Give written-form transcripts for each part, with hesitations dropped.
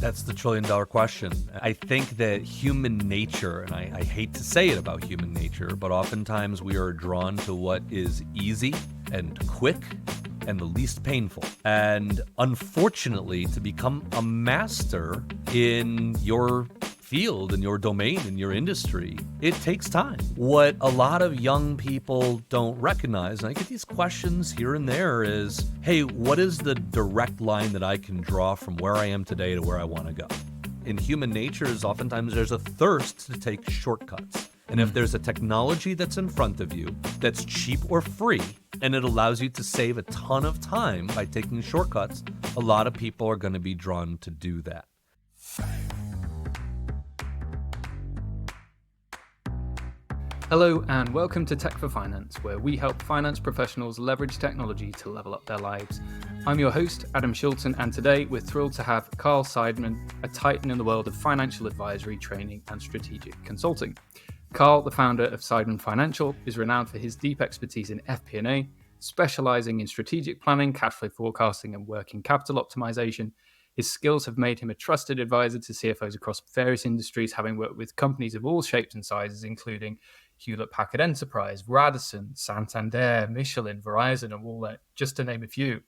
That's the trillion-dollar question. I think that human nature, and I hate to say it about human nature, but oftentimes we are drawn to what is easy and quick and the least painful. And unfortunately, to become a master in your field, in your domain, in your industry, it takes time. What a lot of young people don't recognize, and I get these questions here and there, is, hey, what is the direct line that I can draw from where I am today to where I want to go? In human nature, oftentimes there's a thirst to take shortcuts. And if there's a technology that's in front of you that's cheap or free, and it allows you to save a ton of time by taking shortcuts, a lot of people are going to be drawn to do that. Hello and welcome to Tech for Finance, where we help finance professionals leverage technology to level up their lives. I'm your host, Adam Shilton, and today we're thrilled to have Carl Seidman, a titan in the world of financial advisory, training, and strategic consulting. Carl, the founder of Seidman Financial, is renowned for his deep expertise in FP&A, specializing in strategic planning, cash flow forecasting, and working capital optimization. His skills have made him a trusted advisor to CFOs across various industries, having worked with companies of all shapes and sizes, including Hewlett-Packard Enterprise, Radisson, Santander, Michelin, Verizon, and Walnut, just to name a few.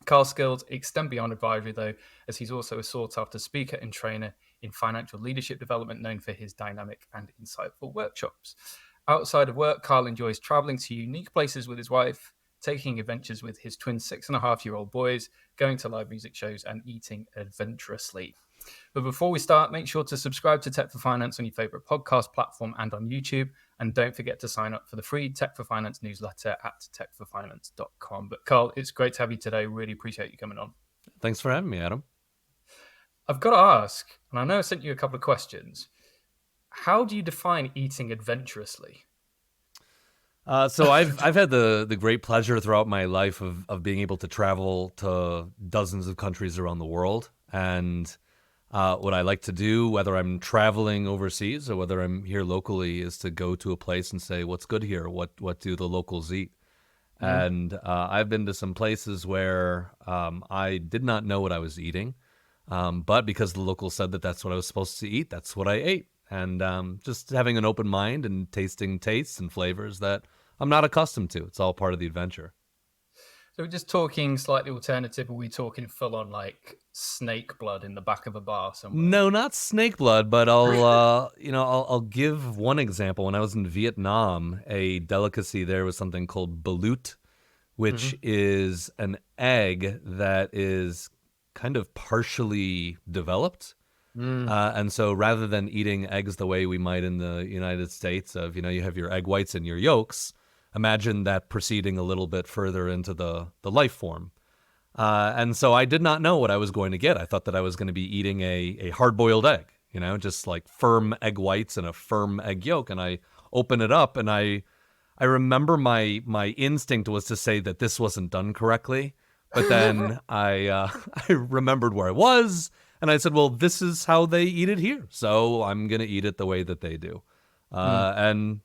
Carl's skills extend beyond advisory, though, as he's also a sought-after speaker and trainer in financial leadership development, known for his dynamic and insightful workshops. Outside of work, Carl enjoys traveling to unique places with his wife, taking adventures with his twin 6.5-year-old boys, going to live music shows, and eating adventurously. But before we start, make sure to subscribe to Tech for Finance on your favorite podcast platform and on YouTube. And don't forget to sign up for the free Tech for Finance newsletter at techforfinance.com. But Carl, it's great to have you today. Really appreciate you coming on. Thanks for having me, Adam. I've got to ask, and I know I sent you a couple of questions. How do you define eating adventurously? So I've had the great pleasure throughout my life of being able to travel to dozens of countries around the world. And what I like to do, whether I'm traveling overseas or whether I'm here locally, is to go to a place and say, what's good here? What do the locals eat? And I've been to some places where I did not know what I was eating. But because the locals said that that's what I was supposed to eat, that's what I ate. And just having an open mind and tasting tastes and flavors that I'm not accustomed to. It's all part of the adventure. So we're just talking slightly alternative, or are we talking full on like snake blood in the back of a bar somewhere? No, not snake blood, but I'll give one example. When I was in Vietnam, a delicacy there was something called balut, which is an egg that is kind of partially developed. And so rather than eating eggs the way we might in the United States of, you have your egg whites and your yolks, imagine that proceeding a little bit further into the life form. And so I did not know what I was going to get. I thought that I was going to be eating a hard-boiled egg, just like firm egg whites and a firm egg yolk. And I open it up, and I remember my instinct was to say that this wasn't done correctly. But then I remembered where I was, and I said, well, this is how they eat it here, so I'm going to eat it the way that they do. And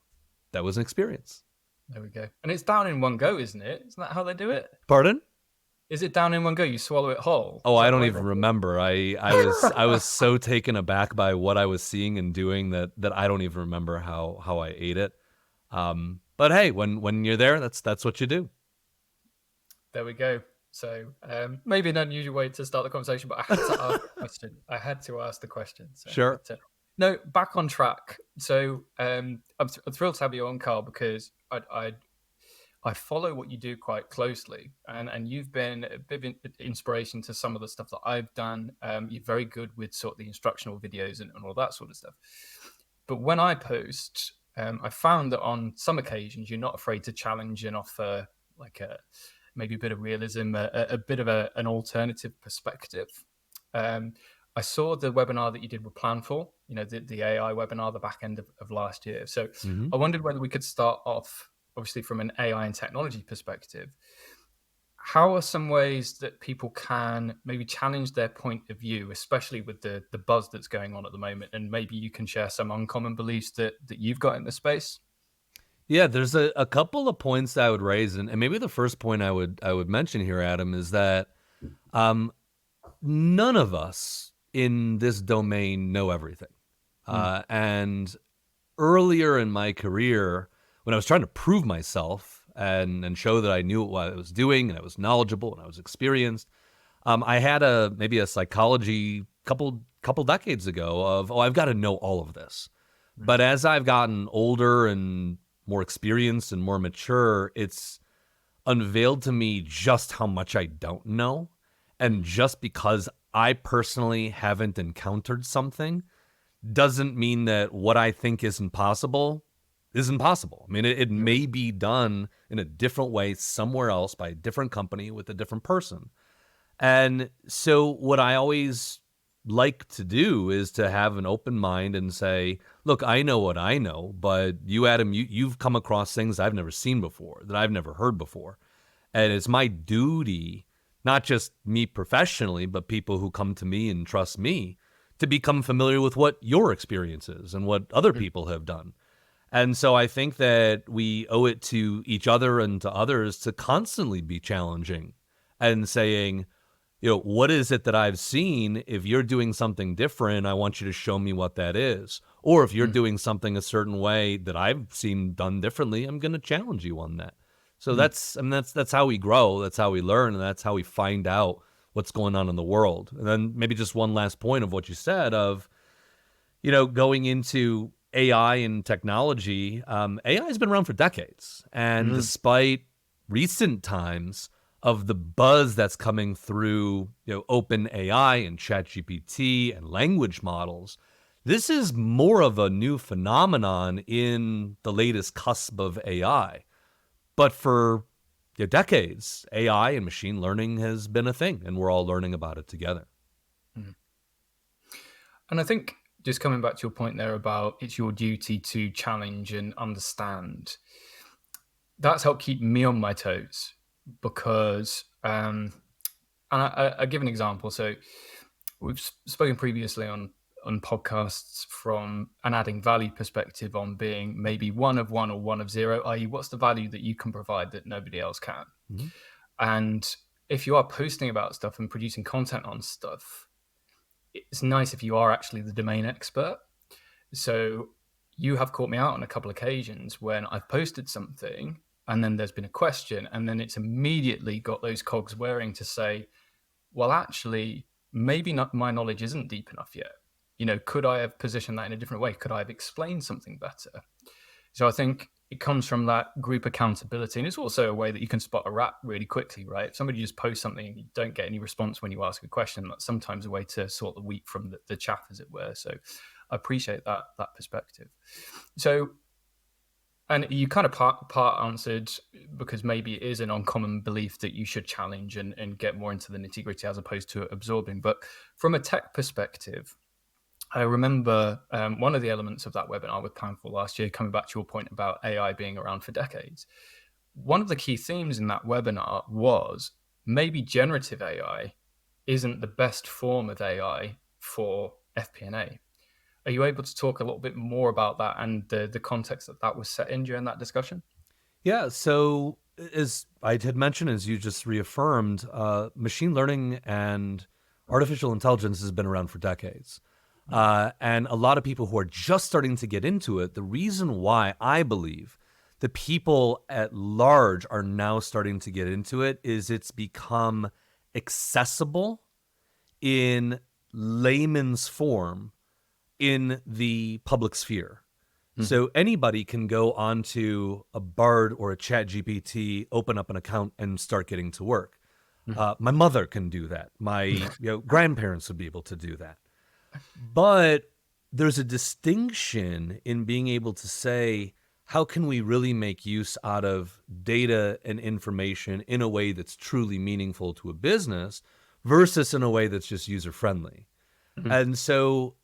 that was an experience. There we go. And it's down in one go, isn't it? Isn't that how they do it? Pardon? Is it down in one go? You swallow it whole? Oh, I don't even remember. I was so taken aback by what I was seeing and doing that I don't even remember how I ate it. But hey, when you're there, that's what you do. There we go. So maybe an unusual way to start the conversation, but I had to ask the question. So, sure. But, no, back on track. So I'm thrilled to have you on, Carl, because I follow what you do quite closely, and you've been a bit of inspiration to some of the stuff that I've done. You're very good with sort of the instructional videos and all that sort of stuff. But when I post, I found that on some occasions you're not afraid to challenge and offer like maybe a bit of realism, a bit of an alternative perspective. I saw the webinar that you did with Plan4, the AI webinar, the back end of last year. So I wondered whether we could start off, obviously, from an AI and technology perspective. How are some ways that people can maybe challenge their point of view, especially with the buzz that's going on at the moment? And maybe you can share some uncommon beliefs that you've got in the space. Yeah, there's a couple of points that I would raise, and maybe the first point I would mention here, Adam, is that none of us in this domain know everything. And earlier in my career, when I was trying to prove myself and show that I knew what I was doing and I was knowledgeable and I was experienced, I had maybe a psychology couple decades ago of, I've got to know all of this. But as I've gotten older and more experienced and more mature, it's unveiled to me just how much I don't know. And just because I personally haven't encountered something doesn't mean that what I think isn't possible. I mean, it may be done in a different way somewhere else by a different company with a different person. And so what I always like to do is to have an open mind and say, look, I know what I know, but you, Adam, you've come across things I've never seen before, that I've never heard before. And it's my duty, not just me professionally, but people who come to me and trust me, to become familiar with what your experience is and what other people have done. And so I think that we owe it to each other and to others to constantly be challenging and saying, what is it that I've seen? If you're doing something different, I want you to show me what that is. Or if you're doing something a certain way that I've seen done differently, I'm going to challenge you on that. So that's how we grow. That's how we learn. And that's how we find out what's going on in the world. And then maybe just one last point of what you said of, going into AI and technology. AI has been around for decades. And despite recent times of the buzz that's coming through, open AI and ChatGPT and language models, this is more of a new phenomenon in the latest cusp of AI. But for decades, AI and machine learning has been a thing, and we're all learning about it together. And I think just coming back to your point there about it's your duty to challenge and understand, that's helped keep me on my toes because, and I give an example. So we've spoken previously on podcasts from an adding value perspective on being maybe one of one or one of zero, i.e. what's the value that you can provide that nobody else can? And if you are posting about stuff and producing content on stuff, it's nice if you are actually the domain expert. So you have caught me out on a couple of occasions when I've posted something and then there's been a question and then it's immediately got those cogs whirring to say, well, actually, maybe not, my knowledge isn't deep enough yet. Could I have positioned that in a different way? Could I have explained something better? So I think it comes from that group accountability. And it's also a way that you can spot a rat really quickly, right? If somebody just posts something and you don't get any response when you ask a question, that's sometimes a way to sort the wheat from the chaff, as it were. So I appreciate that perspective. So, and you kind of part answered, because maybe it is an uncommon belief that you should challenge and get more into the nitty gritty as opposed to absorbing. But from a tech perspective, I remember one of the elements of that webinar with Planful last year, coming back to your point about AI being around for decades. One of the key themes in that webinar was maybe generative AI isn't the best form of AI for FP&A. Are you able to talk a little bit more about that and the context that was set in during that discussion? Yeah, so as I had mentioned, as you just reaffirmed, machine learning and artificial intelligence has been around for decades. And a lot of people who are just starting to get into it, the reason why I believe the people at large are now starting to get into it is it's become accessible in layman's form in the public sphere. So anybody can go onto a Bard or a ChatGPT, open up an account, and start getting to work. My mother can do that. My grandparents would be able to do that. But there's a distinction in being able to say, how can we really make use out of data and information in a way that's truly meaningful to a business versus in a way that's just user-friendly? And so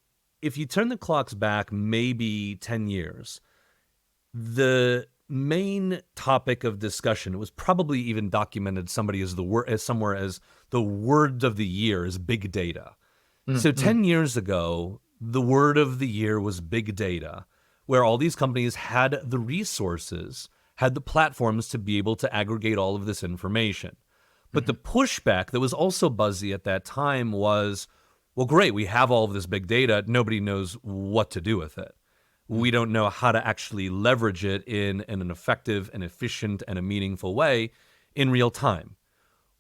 if you turn the clocks back maybe 10 years, the main topic of discussion, it was probably even documented somewhere as the word of the year is big data. So 10 years ago, the word of the year was big data, where all these companies had the resources, had the platforms to be able to aggregate all of this information. But the pushback that was also buzzy at that time was, well, great, we have all of this big data. Nobody knows what to do with it. We don't know how to actually leverage it in an effective and efficient and a meaningful way in real time.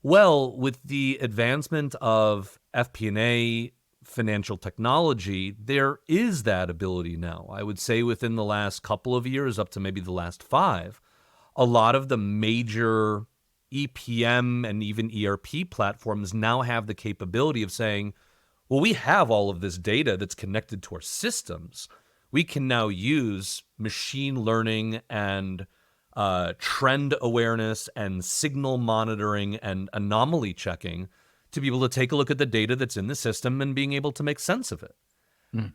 Well, with the advancement of FP&A financial technology, there is that ability now. I would say within the last couple of years, up to maybe the last 5, a lot of the major EPM and even ERP platforms now have the capability of saying, well, we have all of this data that's connected to our systems. We can now use machine learning and trend awareness and signal monitoring and anomaly checking to be able to take a look at the data that's in the system and being able to make sense of it.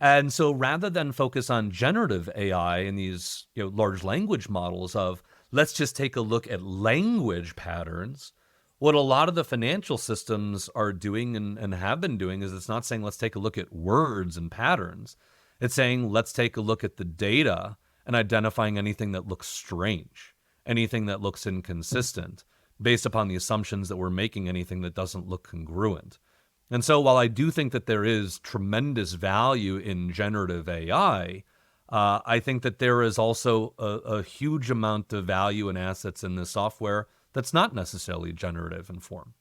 And so rather than focus on generative AI and these large language models of let's just take a look at language patterns, what a lot of the financial systems are doing and have been doing is it's not saying let's take a look at words and patterns. It's saying let's take a look at the data and identifying anything that looks strange, anything that looks inconsistent, based upon the assumptions that we're making, anything that doesn't look congruent. And so while I do think that there is tremendous value in generative AI, I think that there is also a huge amount of value and assets in this software that's not necessarily generative in form.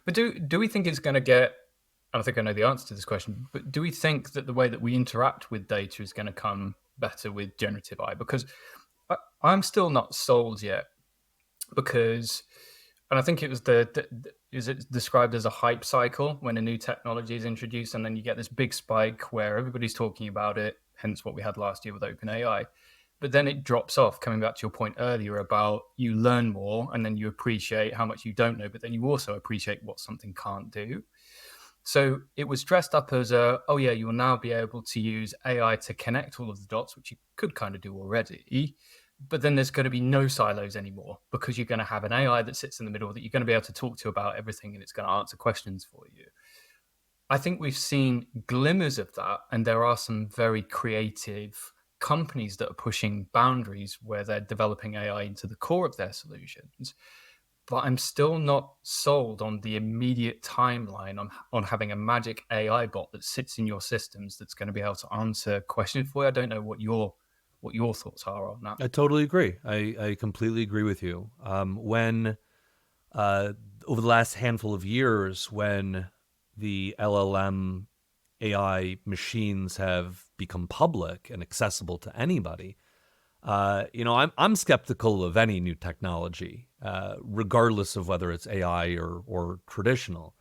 But do we think it's going to get, I don't think I know the answer to this question, but do we think that the way that we interact with data is going to come better with generative AI? Because I'm still not sold yet, because, and I think it was is it described as a hype cycle when a new technology is introduced, and then you get this big spike where everybody's talking about it, hence what we had last year with OpenAI. But then it drops off, coming back to your point earlier about you learn more and then you appreciate how much you don't know, but then you also appreciate what something can't do. So it was dressed up as oh yeah, you will now be able to use AI to connect all of the dots, which you could kind of do already. But then there's going to be no silos anymore, because you're going to have an AI that sits in the middle that you're going to be able to talk to about everything, and it's going to answer questions for you. I think we've seen glimmers of that, and there are some very creative companies that are pushing boundaries where they're developing AI into the core of their solutions. But I'm still not sold on the immediate timeline on having a magic AI bot that sits in your systems that's going to be able to answer questions for you. I don't know what your thoughts are on that. I totally agree. I completely agree with you. When over the last handful of years, when the LLM AI machines have become public and accessible to anybody, I'm skeptical of any new technology, regardless of whether it's AI or traditional.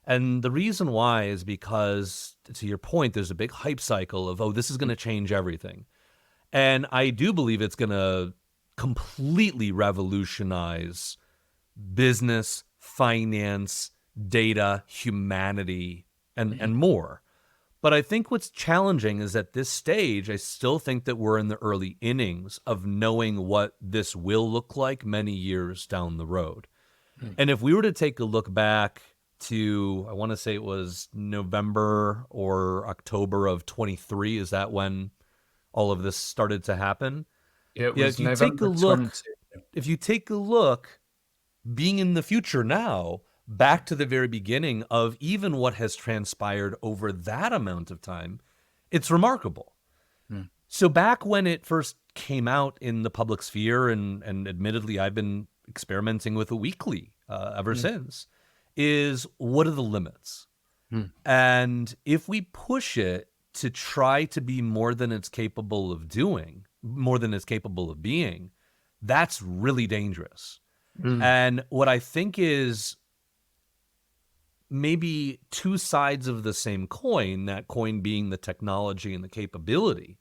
And the reason why is because, to your point, there's a big hype cycle of, oh, this is going to change everything. And I do believe it's going to completely revolutionize business, finance, data, humanity, and more. But I think what's challenging is at this stage, I still think that we're in the early innings of knowing what this will look like many years down the road. And if we were to take a look back to, I want to say it was November or October of 23, is that when all of this started to happen? It was if you November take a look, 20. if you take a look, being in the future now, back to the very beginning of even what has transpired over that amount of time, it's remarkable. So back when it first came out in the public sphere, and admittedly I've been experimenting with a weekly ever since, is what are the limits? And if we push it to try to be more than it's capable of doing, more than it's capable of being, that's really dangerous. And what I think is maybe two sides of the same coin, that coin being the technology and the capability,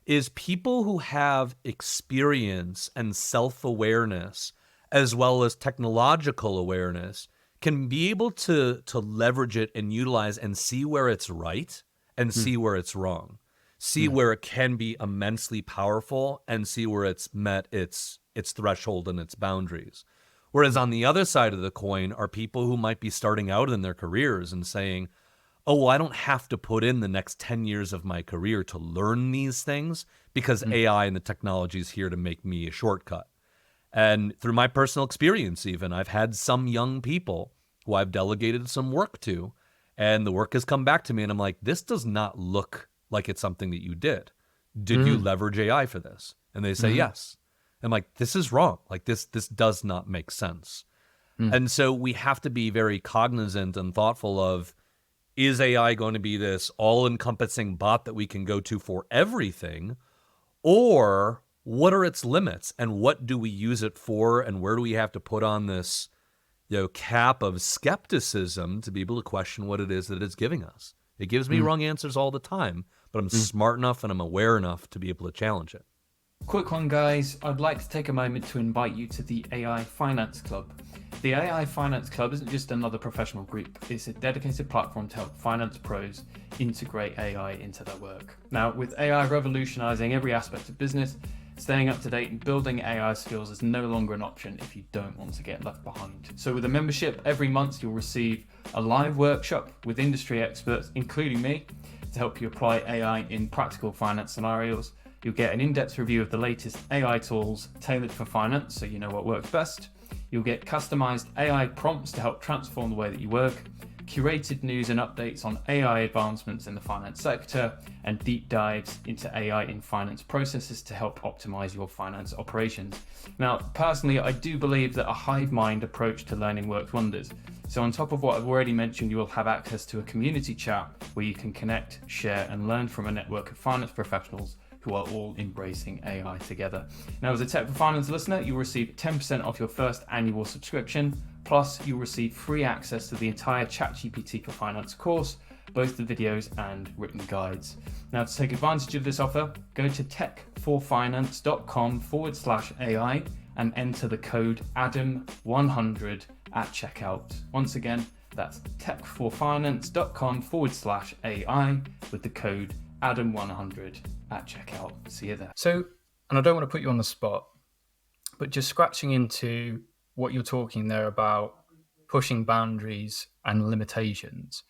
is people who have experience and self-awareness as well as technological awareness can be able to leverage it and utilize and see where it's right and see where it's wrong, see where it can be immensely powerful and see where it's met its threshold and its boundaries. Whereas on the other side of the coin are people who might be starting out in their careers and saying, oh, well, I don't have to put in the next 10 years of my career to learn these things because AI and the technology is here to make me a shortcut. And through my personal experience even, I've had some young people who I've delegated some work to, and the work has come back to me, and I'm like, this does not look like it's something that you did. Did you leverage AI for this? And they say yes. I'm like, this is wrong. Like this does not make sense. And so we have to be very cognizant and thoughtful of, is AI going to be this all-encompassing bot that we can go to for everything? Or what are its limits, and what do we use it for, and where do we have to put on this cap of skepticism to be able to question what it is that it's giving us? It gives me wrong answers all the time, but I'm smart enough and I'm aware enough to be able to challenge it. Quick one, guys. I'd like to take a moment to invite you to the AI Finance Club. The AI Finance Club isn't just another professional group, it's a dedicated platform to help finance pros integrate AI into their work. Now, with AI revolutionizing every aspect of business, staying up to date and building AI skills is no longer an option if you don't want to get left behind. So with a membership, every month you'll receive a live workshop with industry experts, including me, to help you apply AI in practical finance scenarios. You'll get an in-depth review of the latest AI tools tailored for finance, so you know what works best. You'll get customized AI prompts to help transform the way that you work, curated news and updates on AI advancements in the finance sector, and deep dives into AI in finance processes to help optimize your finance operations. Now, personally, I do believe that a hive mind approach to learning works wonders. So on top of what I've already mentioned, you will have access to a community chat where you can connect, share, and learn from a network of finance professionals who are all embracing AI together. Now, as a Tech for Finance listener, you'll receive 10% off your first annual subscription, plus you'll receive free access to the entire ChatGPT for Finance course, both the videos and written guides. Now, to take advantage of this offer, go to techforfinance.com/AI and enter the code ADAM100 at checkout. Once again, that's techforfinance.com/AI with the code Adam100 at checkout. See you there. So, and I don't want to put you on the spot, but just scratching into what you're talking there about pushing boundaries and limitations.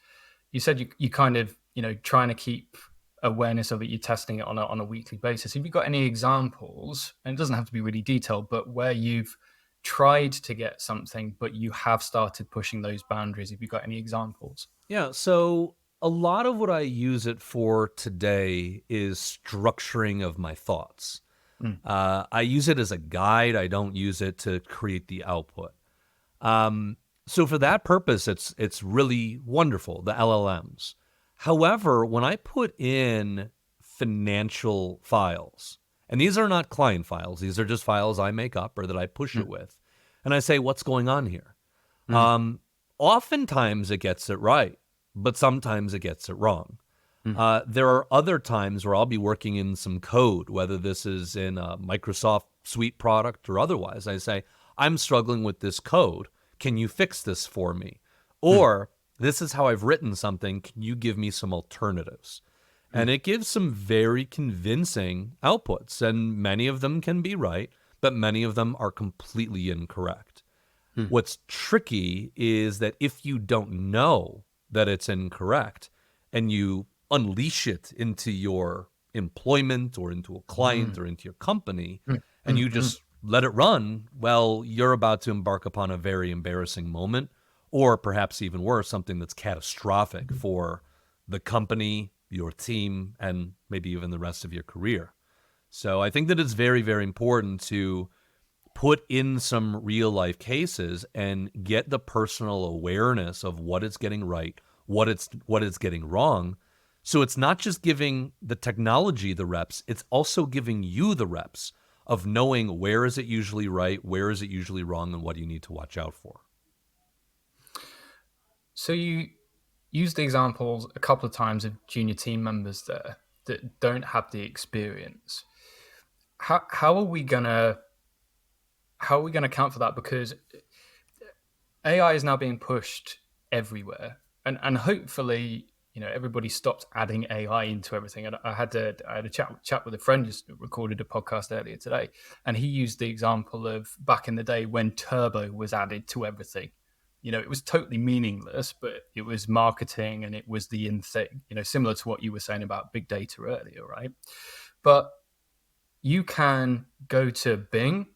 You said you kind of, trying to keep awareness of it, you're testing it on a weekly basis. Have you got any examples, and it doesn't have to be really detailed, but where you've tried to get something, but you have started pushing those boundaries? Have you got any examples? Yeah, so a lot of what I use it for today is structuring of my thoughts. I use it as a guide. I don't use it to create the output. So for that purpose, it's really wonderful, the LLMs. However, when I put in financial files, and these are not client files, these are just files I make up or that I push it with, and I say, what's going on here? Oftentimes it gets it right, but sometimes it gets it wrong. There are other times where I'll be working in some code, whether this is in a Microsoft Suite product or otherwise. I say, I'm struggling with this code. Can you fix this for me? Or this is how I've written something. Can you give me some alternatives? And it gives some very convincing outputs, and many of them can be right, but many of them are completely incorrect. What's tricky is that if you don't know that it's incorrect and you unleash it into your employment or into a client or into your company and you just let it run, well, you're about to embark upon a very embarrassing moment, or perhaps even worse, something that's catastrophic for the company, your team, and maybe even the rest of your career. So I think that it's very, very important to put in some real life cases and get the personal awareness of what it's getting right, what it's getting wrong. So it's not just giving the technology the reps, it's also giving you the reps of knowing where is it usually right, where is it usually wrong, and what do you need to watch out for. So you used the examples a couple of times of junior team members there that don't have the experience. How are we gonna account for that? Because AI is now being pushed everywhere, and hopefully, everybody stops adding AI into everything. And I had a chat with a friend, just recorded a podcast earlier today, and he used the example of back in the day when turbo was added to everything. It was totally meaningless, but it was marketing and it was the in thing, similar to what you were saying about big data earlier, right? But you can go to Bing,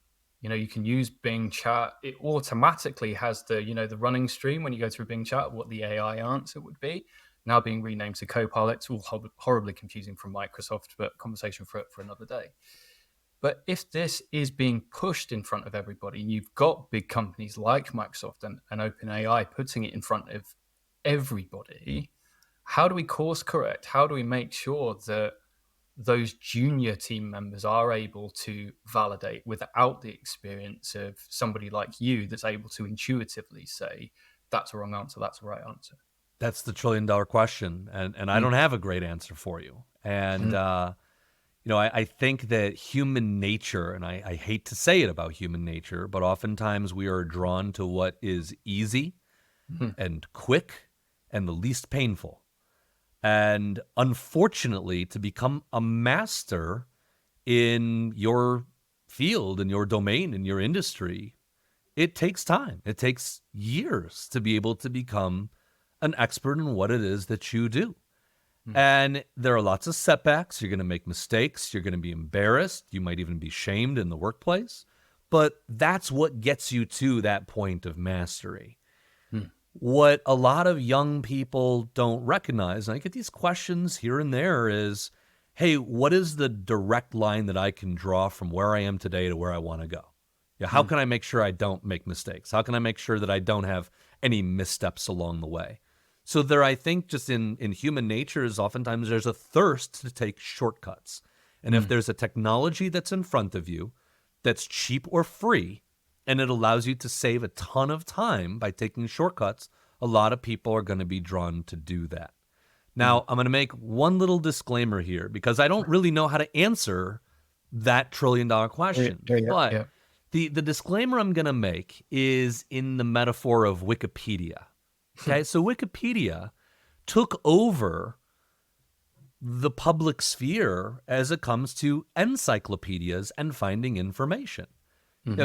You can use Bing Chat. It automatically has the running stream when you go through Bing Chat, what the AI answer would be, now being renamed to Copilot. It's all horribly confusing from Microsoft, but conversation for another day. But if this is being pushed in front of everybody, and you've got big companies like Microsoft and OpenAI putting it in front of everybody, how do we course correct? How do we make sure that those junior team members are able to validate without the experience of somebody like you that's able to intuitively say, that's a wrong answer, that's the right answer? That's the $1 trillion question, and I don't have a great answer for you. And I think that human nature, and I hate to say it about human nature, but oftentimes we are drawn to what is easy and quick and the least painful. And unfortunately, to become a master in your field, in your domain, in your industry, it takes time. It takes years to be able to become an expert in what it is that you do. And there are lots of setbacks. You're going to make mistakes. You're going to be embarrassed. You might even be shamed in the workplace. But that's what gets you to that point of mastery. What a lot of young people don't recognize, and I get these questions here and there, is, hey, what is the direct line that I can draw from where I am today to where I want to go? Yeah, how can I make sure I don't make mistakes? How can I make sure that I don't have any missteps along the way? So there, I think, just in human nature is oftentimes there's a thirst to take shortcuts. And if there's a technology that's in front of you that's cheap or free, and it allows you to save a ton of time by taking shortcuts, a lot of people are going to be drawn to do that. Now, I'm going to make one little disclaimer here because I don't really know how to answer that $1 trillion question. But the disclaimer I'm going to make is in the metaphor of Wikipedia. Okay, so Wikipedia took over the public sphere as it comes to encyclopedias and finding information.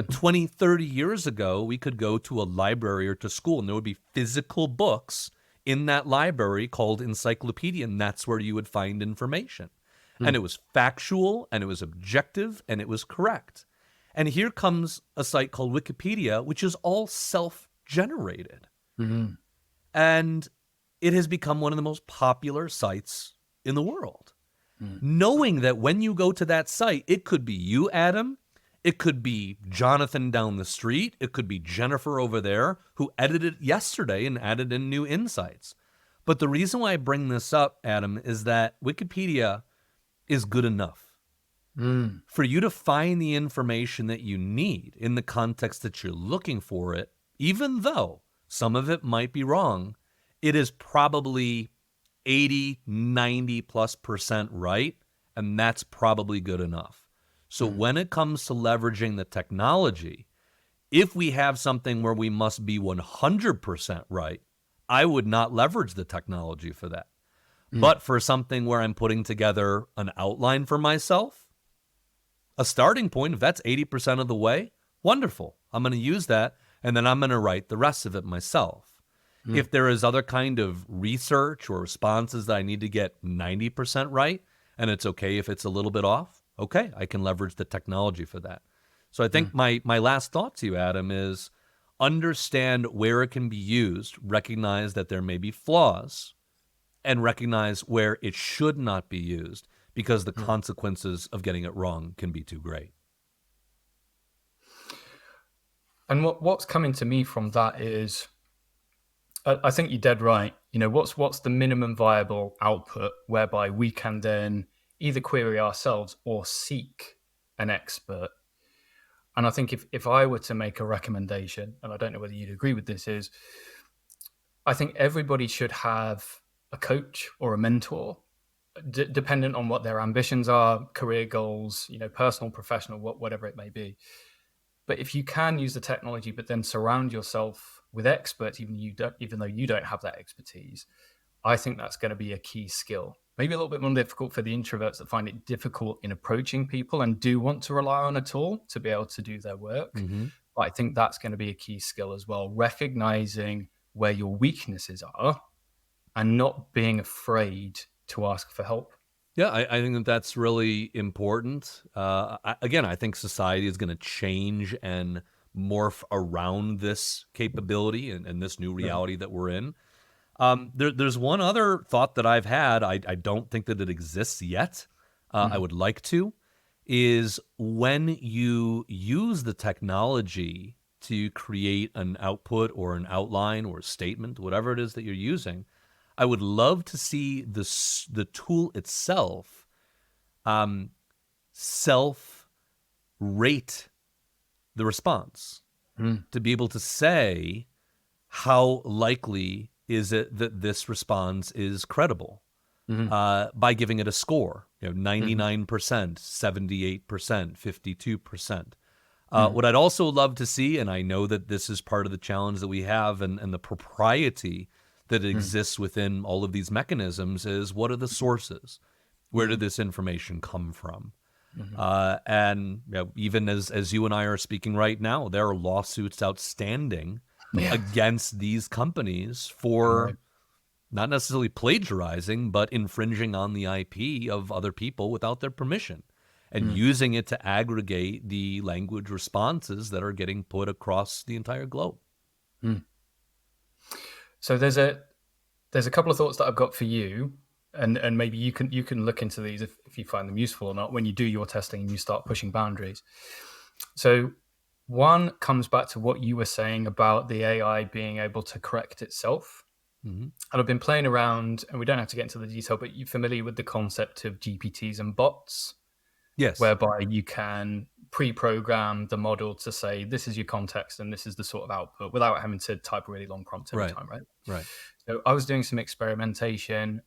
20, 30 years ago, we could go to a library or to school, and there would be physical books in that library called encyclopedia, and that's where you would find information. And it was factual, and it was objective, and it was correct. And here comes a site called Wikipedia, which is all self-generated. And it has become one of the most popular sites in the world. Knowing that when you go to that site, it could be you, Adam, it could be Jonathan down the street, it could be Jennifer over there who edited it yesterday and added in new insights. But the reason why I bring this up, Adam, is that Wikipedia is good enough for you to find the information that you need in the context that you're looking for it, even though some of it might be wrong. It is probably 80, 90+% right, and that's probably good enough. So when it comes to leveraging the technology, if we have something where we must be 100% right, I would not leverage the technology for that. But for something where I'm putting together an outline for myself, a starting point, if that's 80% of the way, wonderful. I'm going to use that, and then I'm going to write the rest of it myself. If there is other kind of research or responses that I need to get 90% right, and it's okay if it's a little bit off, okay, I can leverage the technology for that. So I think my last thought to you, Adam, is understand where it can be used, recognize that there may be flaws, and recognize where it should not be used because the consequences of getting it wrong can be too great. And what's coming to me from that is, I think you're dead right. What's the minimum viable output whereby we can then either query ourselves or seek an expert? And I think if I were to make a recommendation, and I don't know whether you'd agree with this, is I think everybody should have a coach or a mentor, dependent on what their ambitions are, career goals, personal, professional, whatever it may be. But if you can use the technology, but then surround yourself with experts, even though you don't have that expertise, I think that's going to be a key skill. Maybe a little bit more difficult for the introverts that find it difficult in approaching people and do want to rely on a tool to be able to do their work. But I think that's going to be a key skill as well, recognizing where your weaknesses are and not being afraid to ask for help. Yeah, I think that that's really important. Again, I think society is going to change and morph around this capability and this new Right. reality that we're in. There's one other thought that I've had. I don't think that it exists yet. I Mhm. would like to, is when you use the technology to create an output or an outline or a statement, whatever it is that you're using, I would love to see the tool itself um, self rate the response, Mm. to be able to say how likely is it that this response is credible, Mhm. by giving it a score, Mhm. 99%, 78%, 52%. Mhm. What I'd also love to see, and I know that this is part of the challenge that we have and the propriety that Mhm. exists within all of these mechanisms, is what are the sources? Where did Mhm. this information come from? Mhm. And even as you and I are speaking right now, there are lawsuits outstanding Yeah, against these companies I know. for not necessarily plagiarizing, but infringing on the IP of other people without their permission and Mm. using it to aggregate the language responses that are getting put across the entire globe. Mm. So there's a couple of thoughts that I've got for you, and maybe you can look into these if you find them useful or not when you do your testing and you start pushing boundaries. So one comes back to what you were saying about the AI being able to correct itself. Hmm. And I've been playing around, and we don't have to get into the detail, but you're familiar with the concept of GPTs and bots, Yes. whereby you can pre-program the model to say this is your context and this is the sort of output without having to type a really long prompt every Right. time, right? Right. So I was doing some experimentation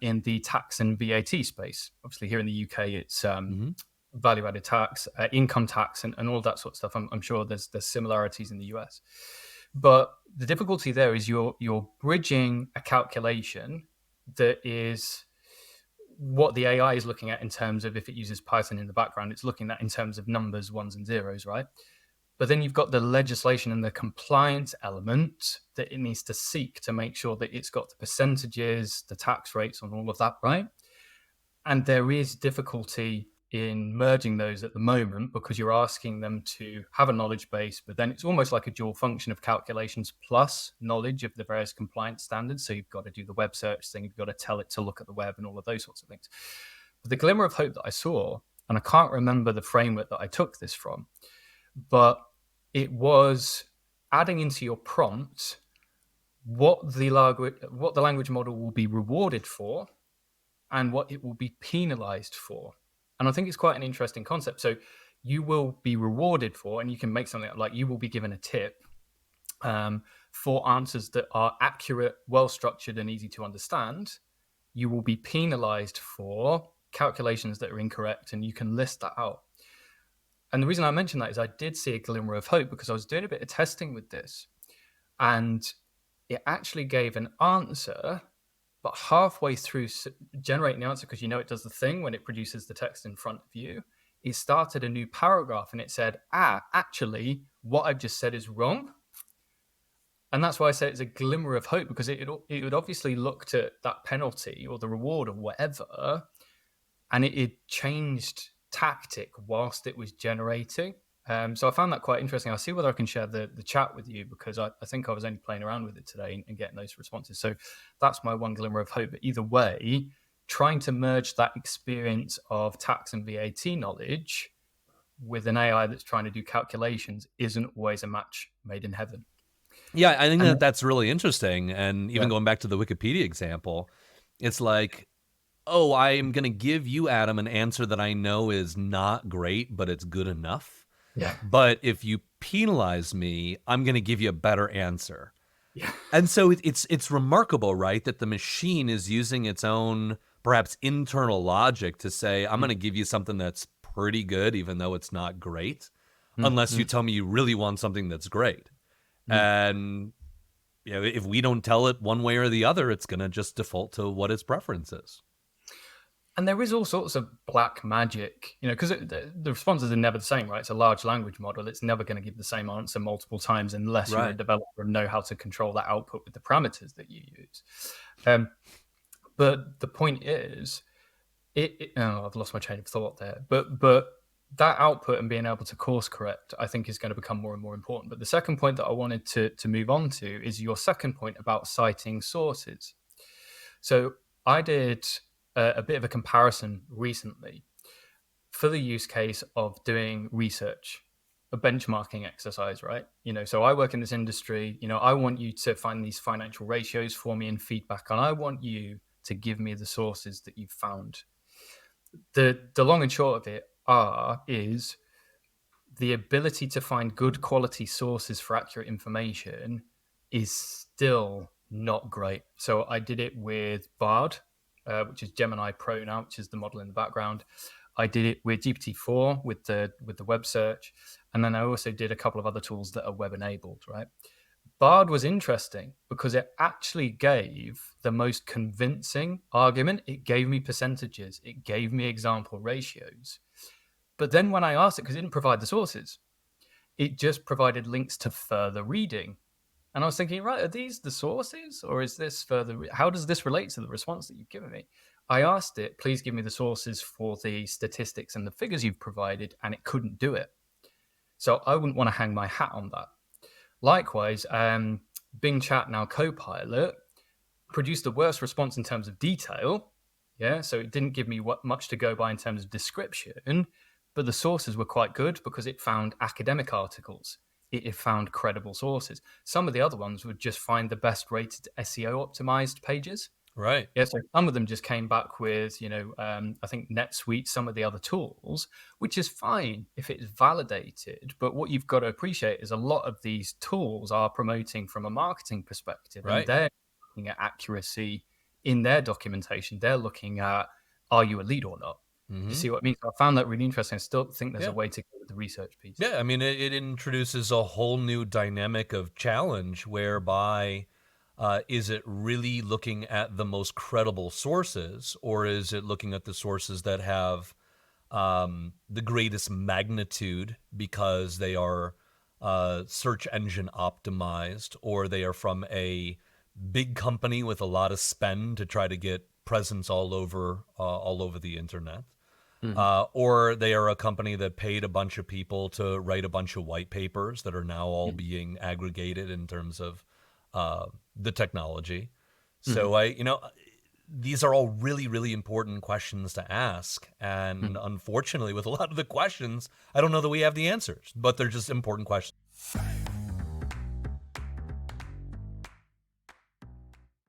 in the tax and VAT space. Obviously, here in the UK, it's Hmm. value-added tax, income tax, and all that sort of stuff. I'm sure there's similarities in the US, but the difficulty there is you're bridging a calculation that is what the AI is looking at in terms of if it uses Python in the background, it's looking at in terms of numbers, ones and zeros, right? But then you've got the legislation and the compliance element that it needs to seek to make sure that it's got the percentages, the tax rates, and all of that, right? And there is difficulty in merging those at the moment because you're asking them to have a knowledge base, but then it's almost like a dual function of calculations plus knowledge of the various compliance standards. So you've got to do the web search thing, you've got to tell it to look at the web and all of those sorts of things. But the glimmer of hope that I saw, and I can't remember the framework that I took this from, but it was adding into your prompt what the language model will be rewarded for and what it will be penalized for. And I think it's quite an interesting concept. So you will be rewarded for, and you can make something like you will be given a tip for answers that are accurate, well structured, and easy to understand. You will be penalized for calculations that are incorrect, and you can list that out. And the reason I mention that is I did see a glimmer of hope because I was doing a bit of testing with this, and it actually gave an answer, but halfway through generating the answer, because you know it does the thing when it produces the text in front of you, it started a new paragraph and it said, actually, what I've just said is wrong. And that's why I say it's a glimmer of hope, because it would obviously looked at that penalty or the reward or whatever, and it changed tactic whilst it was generating. So I found that quite interesting. I'll see whether I can share the chat with you because I think I was only playing around with it today and getting those responses. So that's my one glimmer of hope. But either way, trying to merge that experience of tax and VAT knowledge with an AI that's trying to do calculations isn't always a match made in heaven. Yeah, I think And that that's really interesting. And even yeah, going back to the Wikipedia example, it's like, oh, I'm going to give you, Adam, an answer that I know is not great, but it's good enough. yeah, But if you penalize me, I'm going to give you a better answer. yeah, And so it's remarkable, right, that the machine is using its own perhaps internal logic to say, I'm going to give you something that's pretty good, even though it's not great, mm, unless you mm, tell me you really want something that's great. mm. And if we don't tell it one way or the other, it's going to just default to what its preference is. And there is all sorts of black magic, because the responses are never the same, right? It's a large language model. It's never going to give the same answer multiple times unless you're a Right. developer and know how to control that output with the parameters that you use. Um, but the point is, Oh, I've lost my train of thought there. But that output and being able to course correct, I think, is going to become more and more important. But the second point that I wanted to move on to is your second point about citing sources. So I did a bit of a comparison recently for the use case of doing research, a benchmarking exercise, right? So I work in this industry. I want you to find these financial ratios for me and feedback, and I want you to give me the sources that you've found. The long and short of it is the ability to find good quality sources for accurate information is still not great. So I did it with Bard, which is Gemini Pro now, which is the model in the background. I did it with GPT-4 with the web search, and then I also did a couple of other tools that are web enabled, right? Bard was interesting because it actually gave the most convincing argument. It gave me percentages. It gave me example ratios. But then when I asked it, because it didn't provide the sources, it just provided links to further reading. And I was thinking, right, are these the sources, or is this further? How does this relate to the response that you've given me? I asked it, please give me the sources for the statistics and the figures you've provided, and it couldn't do it. So I wouldn't want to hang my hat on that. Likewise, Bing Chat, now Copilot, produced the worst response in terms of detail. Yeah, so it didn't give me much to go by in terms of description, but the sources were quite good because it found academic articles. It found credible sources. Some of the other ones would just find the best rated SEO optimized pages. Right. Yeah, so some of them just came back with, I think NetSuite, some of the other tools, which is fine if it's validated. But what you've got to appreciate is a lot of these tools are promoting from a marketing perspective, and Right. they're looking at accuracy in their documentation. They're looking at, are you a lead or not? You see what I mean? So I found that really interesting. I still think there's a way to go with the research piece. Yeah, I mean, it introduces a whole new dynamic of challenge whereby is it really looking at the most credible sources, or is it looking at the sources that have the greatest magnitude because they are search engine optimized, or they are from a big company with a lot of spend to try to get presence all over the internet? Or they are a company that paid a bunch of people to write a bunch of white papers that are now all being aggregated in terms of the technology. So these are all really, really important questions to ask. And unfortunately, with a lot of the questions, I don't know that we have the answers, but they're just important questions.